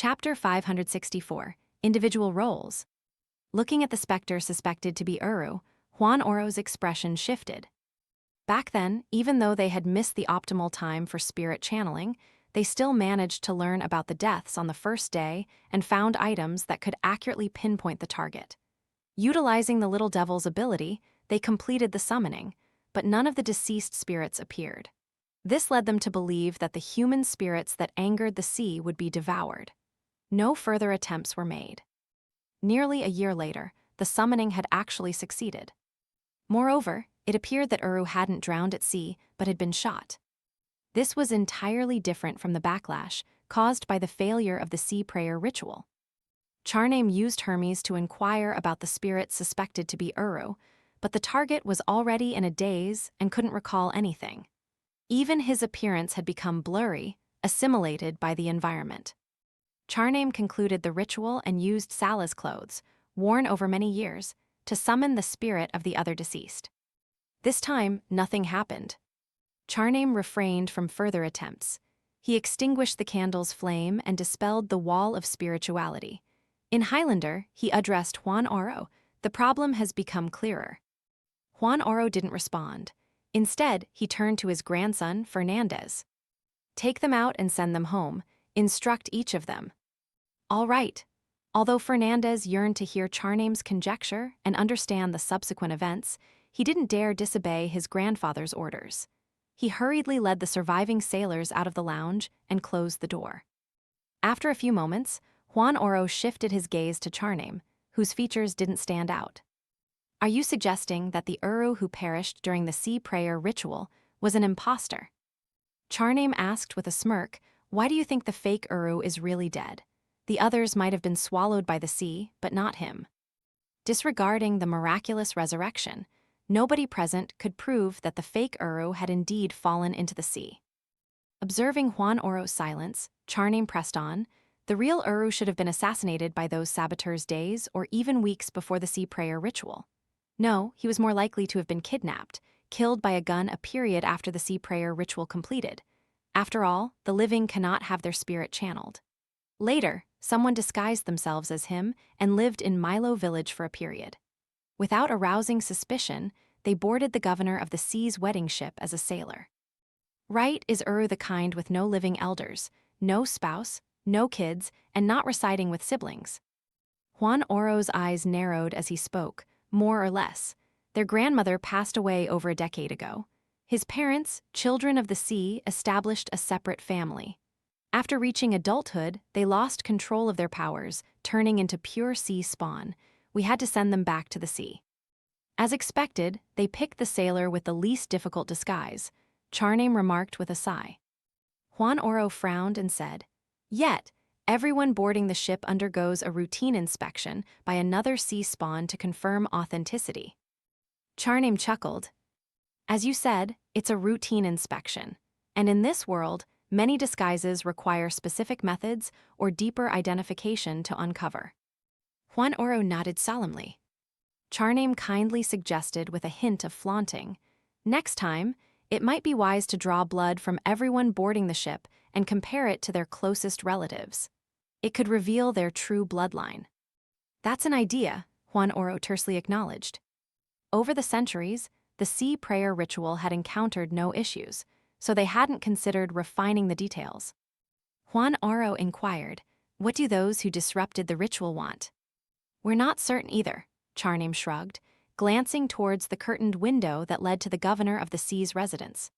Chapter 564, Individual Roles. Looking at the specter suspected to be Uru, Juan Oro's expression shifted. Back then, even though they had missed the optimal time for spirit channeling, they still managed to learn about the deaths on the first day and found items that could accurately pinpoint the target. Utilizing the little devil's ability, they completed the summoning, but none of the deceased spirits appeared. This led them to believe that the human spirits that angered the sea would be devoured. No further attempts were made. Nearly a year later, the summoning had actually succeeded. Moreover, it appeared that Uru hadn't drowned at sea but had been shot. This was entirely different from the backlash caused by the failure of the sea prayer ritual. Charname used Hermes to inquire about the spirit suspected to be Uru, but the target was already in a daze and couldn't recall anything. Even his appearance had become blurry, assimilated by the environment. Charname concluded the ritual and used Sala's clothes, worn over many years, to summon the spirit of the other deceased. This time, nothing happened. Charname refrained from further attempts. He extinguished the candle's flame and dispelled the wall of spirituality. In Highlander, he addressed Juan Oro. The problem has become clearer. Juan Oro didn't respond. Instead, he turned to his grandson, Fernandez. Take them out and send them home. Instruct each of them. All right. Although Fernandez yearned to hear Charname's conjecture and understand the subsequent events, he didn't dare disobey his grandfather's orders. He hurriedly led the surviving sailors out of the lounge and closed the door. After a few moments, Juan Oro shifted his gaze to Charname, whose features didn't stand out. Are you suggesting that the Uru who perished during the sea prayer ritual was an imposter? Charname asked with a smirk, why do you think the fake Uru is really dead? The others might have been swallowed by the sea, but not him. Disregarding the miraculous resurrection, nobody present could prove that the fake Uru had indeed fallen into the sea. Observing Juan Oro's silence, Charname pressed on, the real Uru should have been assassinated by those saboteurs days or even weeks before the sea prayer ritual. No, he was more likely to have been kidnapped, killed by a gun a period after the sea prayer ritual completed. After all, the living cannot have their spirit channeled. Later, someone disguised themselves as him and lived in Milo village for a period. Without arousing suspicion, they boarded the governor of the sea's wedding ship as a sailor. Right is Uru the kind with no living elders, no spouse, no kids, and not residing with siblings. Juan Oro's eyes narrowed as he spoke, more or less. Their grandmother passed away over a decade ago. His parents, children of the sea, established a separate family. After reaching adulthood, they lost control of their powers, turning into pure sea spawn. We had to send them back to the sea. As expected, they picked the sailor with the least difficult disguise, Charname remarked with a sigh. Juan Oro frowned and said, yet, everyone boarding the ship undergoes a routine inspection by another sea spawn to confirm authenticity. Charname chuckled. As you said, it's a routine inspection. And in this world, many disguises require specific methods or deeper identification to uncover. Juan Oro nodded solemnly. Charname kindly suggested with a hint of flaunting, next time, it might be wise to draw blood from everyone boarding the ship and compare it to their closest relatives. It could reveal their true bloodline. That's an idea, Juan Oro tersely acknowledged. Over the centuries, the sea prayer ritual had encountered no issues, so they hadn't considered refining the details. Juan Oro inquired, what do those who disrupted the ritual want? We're not certain either, Charname shrugged, glancing towards the curtained window that led to the governor of the sea's residence.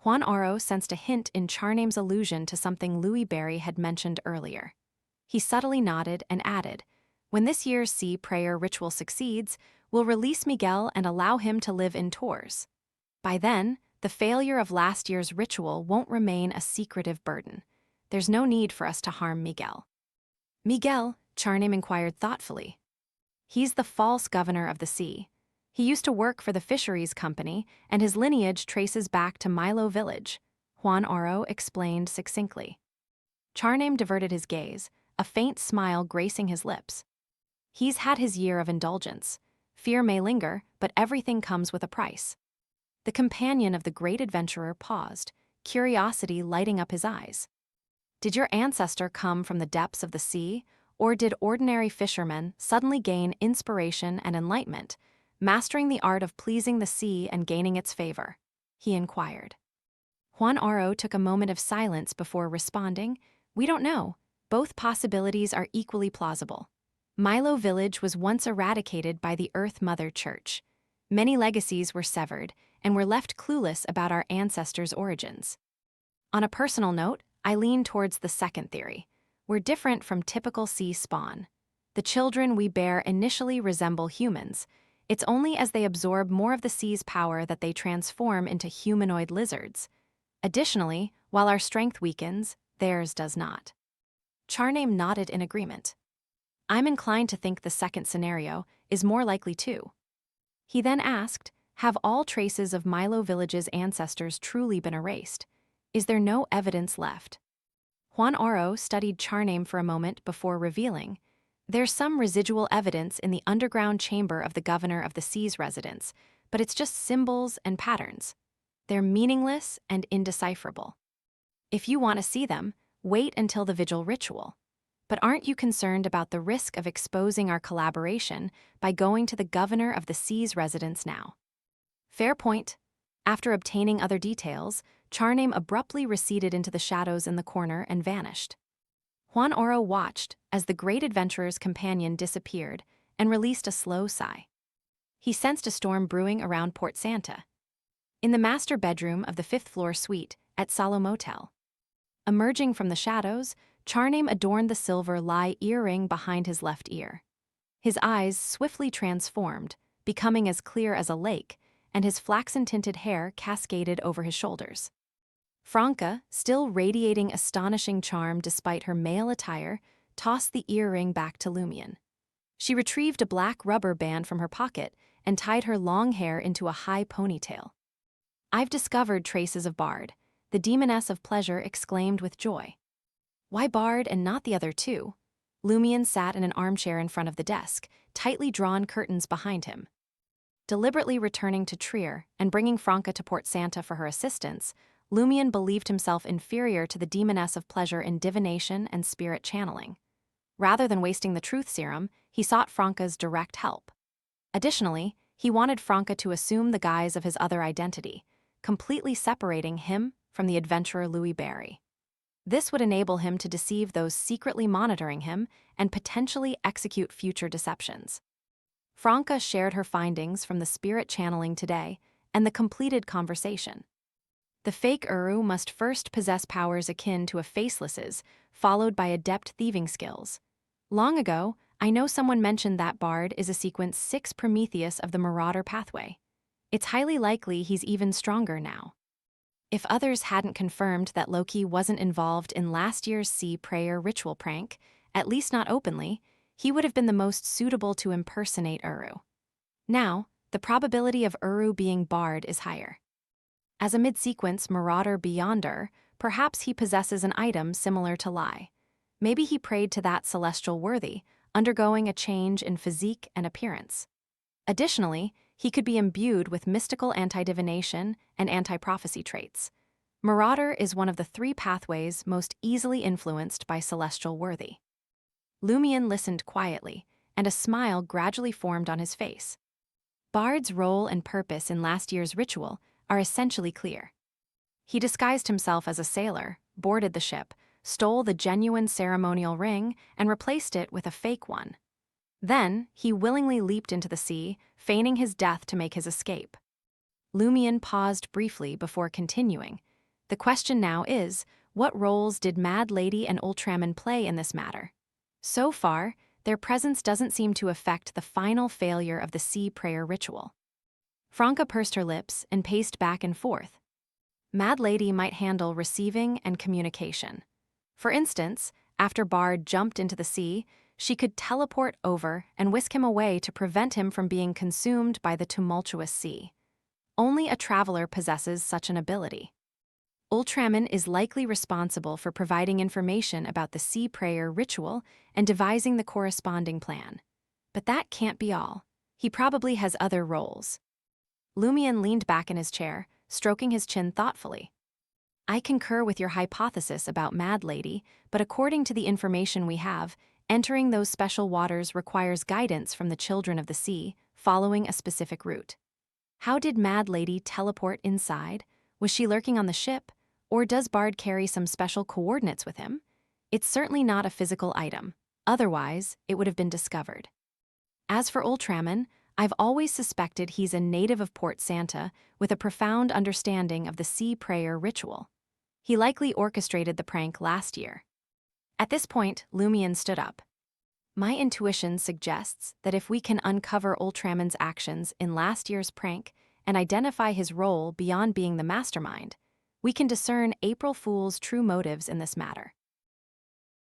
Juan Oro sensed a hint in Charname's allusion to something Louis Barry had mentioned earlier. He subtly nodded and added, when this year's sea prayer ritual succeeds, we'll release Miguel and allow him to live in Tours. By then, the failure of last year's ritual won't remain a secretive burden. There's no need for us to harm Miguel. Miguel, Charname inquired thoughtfully. He's the false governor of the sea. He used to work for the fisheries company, and his lineage traces back to Milo village, Juan Oro explained succinctly. Charname diverted his gaze, a faint smile gracing his lips. He's had his year of indulgence. Fear may linger, but everything comes with a price. The companion of the great adventurer paused, curiosity lighting up his eyes. Did your ancestor come from the depths of the sea, or did ordinary fishermen suddenly gain inspiration and enlightenment, mastering the art of pleasing the sea and gaining its favor? He inquired. Juan Oro took a moment of silence before responding, "We don't know. Both possibilities are equally plausible. Milo Village was once eradicated by the Earth Mother Church. Many legacies were severed, and we're left clueless about our ancestors' origins. On a personal note, I lean towards the second theory. We're different from typical sea spawn. The children we bear initially resemble humans. It's only as they absorb more of the sea's power that they transform into humanoid lizards. Additionally, while our strength weakens, theirs does not." Charname nodded in agreement. "I'm inclined to think the second scenario is more likely too." He then asked, "Have all traces of Milo Village's ancestors truly been erased? Is there no evidence left?" Juan Oro studied Charname for a moment before revealing, "There's some residual evidence in the underground chamber of the governor of the sea's residence, but it's just symbols and patterns. They're meaningless and indecipherable. If you want to see them, wait until the vigil ritual. But aren't you concerned about the risk of exposing our collaboration by going to the governor of the sea's residence now?" "Fair point." After obtaining other details, Charname abruptly receded into the shadows in the corner and vanished. Juan Oro watched as the great adventurer's companion disappeared and released a slow sigh. He sensed a storm brewing around Port Santa. In the master bedroom of the fifth-floor suite at Salo Motel. Emerging from the shadows, Charname adorned the silver lie earring behind his left ear. His eyes swiftly transformed, becoming as clear as a lake, and his flaxen-tinted hair cascaded over his shoulders. Franca, still radiating astonishing charm despite her male attire, tossed the earring back to Lumion. She retrieved a black rubber band from her pocket and tied her long hair into a high ponytail. "I've discovered traces of Bard," the demoness of pleasure exclaimed with joy. "Why Bard and not the other two?" Lumion sat in an armchair in front of the desk, tightly drawn curtains behind him. Deliberately returning to Trier and bringing Franca to Port Santa for her assistance, Lumion believed himself inferior to the demoness of pleasure in divination and spirit channeling. Rather than wasting the truth serum, he sought Franca's direct help. Additionally, he wanted Franca to assume the guise of his other identity, completely separating him from the adventurer Louis Barry. This would enable him to deceive those secretly monitoring him and potentially execute future deceptions. Franca shared her findings from the spirit channeling today and the completed conversation. The fake Uru must first possess powers akin to a faceless's, followed by adept thieving skills. Long ago, I know someone mentioned that Bard is a sequence 6 Prometheus of the Marauder pathway. It's highly likely he's even stronger now. If others hadn't confirmed that Loki wasn't involved in last year's sea prayer ritual prank, at least not openly, he would have been the most suitable to impersonate Uru. Now, the probability of Uru being Bard is higher. As a mid-sequence Marauder Beyonder, perhaps he possesses an item similar to Lai. Maybe he prayed to that celestial worthy, undergoing a change in physique and appearance. Additionally, he could be imbued with mystical anti-divination and anti-prophecy traits. Marauder is one of the 3 pathways most easily influenced by celestial worthy. Lumion listened quietly, and a smile gradually formed on his face. Bard's role and purpose in last year's ritual are essentially clear. He disguised himself as a sailor, boarded the ship, stole the genuine ceremonial ring, and replaced it with a fake one. Then, he willingly leaped into the sea, feigning his death to make his escape. Lumion paused briefly before continuing. The question now is, what roles did Mad Lady and Ultraman play in this matter? So far, their presence doesn't seem to affect the final failure of the sea prayer ritual. Franca pursed her lips and paced back and forth. Mad Lady might handle receiving and communication. For instance, after Bard jumped into the sea, she could teleport over and whisk him away to prevent him from being consumed by the tumultuous sea. Only a traveler possesses such an ability. Ultraman is likely responsible for providing information about the sea prayer ritual and devising the corresponding plan. But that can't be all. He probably has other roles. Lumion leaned back in his chair, stroking his chin thoughtfully. I concur with your hypothesis about Mad Lady, but according to the information we have, entering those special waters requires guidance from the Children of the Sea, following a specific route. How did Mad Lady teleport inside? Was she lurking on the ship? Or does Bard carry some special coordinates with him? It's certainly not a physical item. Otherwise, it would have been discovered. As for Ultraman, I've always suspected he's a native of Port Santa with a profound understanding of the sea prayer ritual. He likely orchestrated the prank last year. At this point, Lumion stood up. My intuition suggests that if we can uncover Ultraman's actions in last year's prank and identify his role beyond being the mastermind, we can discern April Fool's true motives in this matter.